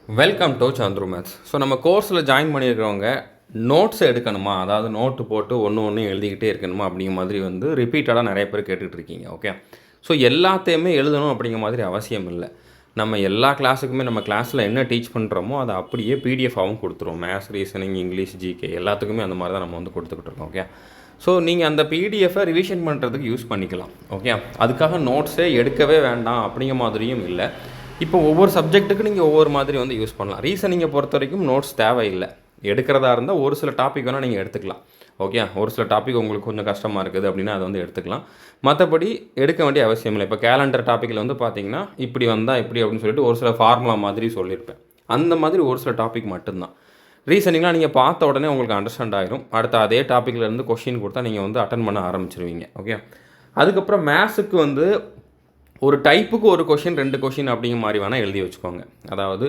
Welcome to Chandru maths. So நம்ம கோர்ஸில் join பண்ணியிருக்கிறவங்க notes எடுக்கணுமா, அதாவது நோட்டு போட்டு ஒன்று எழுதிக்கிட்டே இருக்கணுமா அப்படிங்கிற மாதிரி ரிப்பீட்டடாக நிறைய பேர் கேட்டுகிட்டு இருக்கீங்க. ஓகே, ஸோ எல்லாத்தையுமே எழுதணும் அப்படிங்கிற மாதிரி அவசியம் இல்லை. நம்ம எல்லா கிளாஸுக்குமே நம்ம கிளாஸில் என்ன டீச் பண்ணுறோமோ அதை அப்படியே பிடிஎஃபாகவும் கொடுத்துருவோம். மேத்ஸ், ரீசனிங், இங்கிலீஷ், ஜிகே எல்லாத்துக்குமே அந்த மாதிரி தான் நம்ம கொடுத்துக்கிட்டு இருக்கோம். ஓகே, ஸோ நீங்கள் அந்த பிடிஎஃபை ரிவிஷன் பண்ணுறதுக்கு யூஸ் பண்ணிக்கலாம். ஓகே, அதுக்காக நோட்ஸே எடுக்கவே வேண்டாம் அப்படிங்கிற மாதிரியும் இல்லை. இப்போ ஒவ்வொரு சப்ஜெக்ட்டுக்கு நீங்கள் ஒவ்வொரு மாதிரி யூஸ் பண்ணலாம். ரீசனிங்கை பொறுத்த வரைக்கும் நோட்ஸ் தேவையில்லை. எடுக்கிறதா இருந்தால் ஒரு சில டாபிக் வேணால் நீங்கள் எடுத்துக்கலாம். ஓகே, ஒரு சில டாபிக் உங்களுக்கு கொஞ்சம் கஷ்டமாக இருக்குது அப்படின்னா அதை எடுத்துக்கலாம். மற்றபடி எடுக்க வேண்டிய அவசியம் இல்லை. இப்போ கேலண்டர் டாப்பிக்கில் பார்த்தீங்கன்னா இப்படி வந்தால் இப்படி அப்படின்னு சொல்லிட்டு ஒரு சில ஃபார்முலா மாதிரி சொல்லியிருப்பேன். அந்த மாதிரி ஒரு சில டாபிக் மட்டும்தான். ரீசனிங்லாம் நீங்கள் பார்த்த உடனே உங்களுக்கு அண்டர்ஸ்டாண்ட் ஆகிரும். அடுத்த அதே டாப்பிக்லேருந்து கொஷின் கொடுத்தா நீங்கள் அட்டன் பண்ண ஆரம்பிச்சிருவீங்க. ஓகே, அதுக்கப்புறம் மேத்ஸுக்கு ஒரு டைப்புக்கு ஒரு கொஷின் 2 கொஷின் அப்படிங்கிற மாதிரி வேணால் எழுதி வச்சுக்கோங்க. அதாவது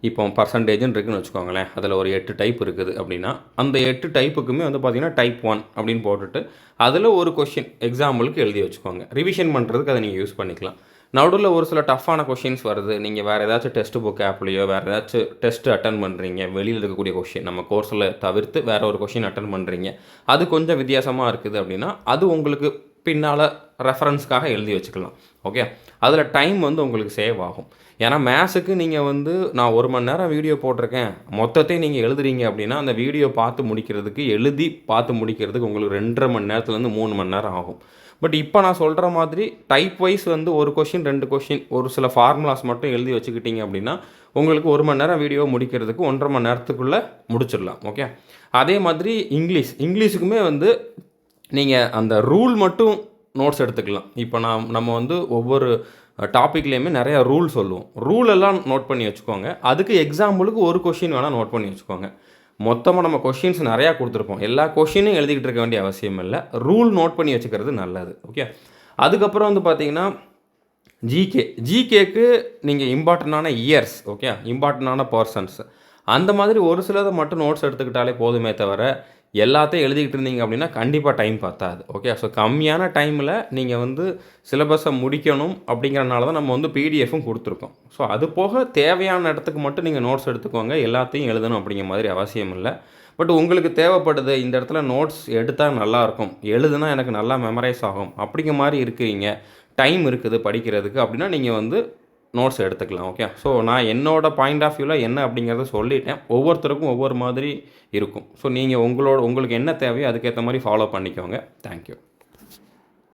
இப்போ பர்சன்டேஜ்னு இருக்குதுன்னு வச்சுக்கோங்களேன். அதில் ஒரு 8 டைப் இருக்குது அப்படின்னா அந்த 8 டைப்புக்குமே பார்த்தீங்கன்னா டைப் 1 அப்படின்னு போட்டுட்டு அதில் ஒரு கொஷின் எக்ஸாம்பிளுக்கு எழுதி வச்சுக்கோங்க. ரிவிஷன் பண்ணுறதுக்கு அதை நீங்கள் யூஸ் பண்ணிக்கலாம். நடுவில் ஒரு சில டஃப்பான கொஷின்ஸ் வருது, நீங்கள் வேறு ஏதாச்சும் டெஸ்ட் புக் ஆப்லையோ வேறு ஏதாச்சும் டெஸ்ட்டு அட்டன் பண்ணுறீங்க, வெளியில் இருக்கக்கூடிய கொஷின் நம்ம கோர்ஸில் தவிர்த்து வேறு ஒரு கொஷின் அட்டன் பண்ணுறீங்க, அது கொஞ்சம் வித்தியாசமாக இருக்குது அப்படின்னா அது உங்களுக்கு பின்னால் ரெஃபரன்ஸ்க்காக எழுதி வச்சுக்கலாம். ஓகே, அதில் டைம் உங்களுக்கு சேவ் ஆகும். ஏன்னா மேத்ஸுக்கு நீங்கள் நான் 1 மணி நேரம் வீடியோ போட்டிருக்கேன், மொத்தத்தையும் நீங்கள் எழுதுறீங்க அப்படின்னா அந்த வீடியோ எழுதி பார்த்து முடிக்கிறதுக்கு உங்களுக்கு 2.5 மணி நேரத்துலேருந்து 3 மணி நேரம் ஆகும். பட் இப்போ நான் சொல்கிற மாதிரி டைப் வைஸ் ஒரு கொஷின் 2 கொஷின் ஒரு சில ஃபார்முலாஸ் மட்டும் எழுதி வச்சுக்கிட்டீங்க அப்படின்னா உங்களுக்கு 1 மணி நேரம் வீடியோ முடிக்கிறதுக்கு 1.5 மணி நேரத்துக்குள்ளே முடிச்சிடலாம். ஓகே, அதே மாதிரி இங்கிலீஷுக்குமே நீங்கள் அந்த ரூல் மட்டும் நோட்ஸ் எடுத்துக்கலாம். இப்போ நம்ம ஒவ்வொரு டாப்பிக்லேயுமே நிறையா ரூல் சொல்லுவோம். ரூல் எல்லாம் நோட் பண்ணி வச்சுக்கோங்க. அதுக்கு எக்ஸாம்பிளுக்கு ஒரு கொஷின் வேணால் நோட் பண்ணி வச்சுக்கோங்க. மொத்தமாக நம்ம கொஷின்ஸ் நிறையா கொடுத்துருப்போம். எல்லா கொஷினும் எழுதிக்கிட்டு இருக்க வேண்டிய அவசியம் இல்லை. ரூல் நோட் பண்ணி வச்சுக்கிறது நல்லது. ஓகே, அதுக்கப்புறம் பார்த்தீங்கன்னா ஜிகேக்கு நீங்கள் இம்பார்ட்டண்டான இயர்ஸ், ஓகே, இம்பார்ட்டண்டான பர்சன்ஸ் அந்த மாதிரி ஒரு சிலதை மட்டும் நோட்ஸ் எடுத்துக்கிட்டாலே போதுமே தவிர எல்லாத்தையும் எழுதிக்கிட்டு இருந்தீங்க அப்படின்னா கண்டிப்பாக டைம் பத்தாது. ஓகே, ஸோ கம்மியான டைமில் நீங்கள் சிலபஸை முடிக்கணும் அப்படிங்கிறனால தான் நம்ம பிடிஎஃப்பும் கொடுத்துருக்கோம். ஸோ அது போக தேவையான இடத்துக்கு மட்டும் நீங்கள் நோட்ஸ் எடுத்துக்கோங்க. எல்லாத்தையும் எழுதணும் அப்படிங்கிற மாதிரி அவசியம் இல்லை. பட் உங்களுக்கு தேவைப்படுது, இந்த இடத்துல நோட்ஸ் எடுத்தால் நல்லாயிருக்கும், எழுதுனா எனக்கு நல்லா மெமரைஸ் ஆகும் அப்படிங்கிற மாதிரி இருக்கிறீங்க, டைம் இருக்குது படிக்கிறதுக்கு அப்படின்னா நீங்கள் நோட்ஸ் எடுத்துக்கலாம். ஓகே, ஸோ நான் என்னோடய பாயிண்ட் ஆஃப் வியூவில் என்ன அப்படிங்கிறத சொல்லிட்டேன். ஒவ்வொருத்தருக்கும் ஒவ்வொரு மாதிரி இருக்கும். ஸோ நீங்கள் உங்களுக்கு என்ன தேவையோ அதுக்கேற்ற மாதிரி ஃபாலோ பண்ணிக்கோங்க. தேங்க்யூ.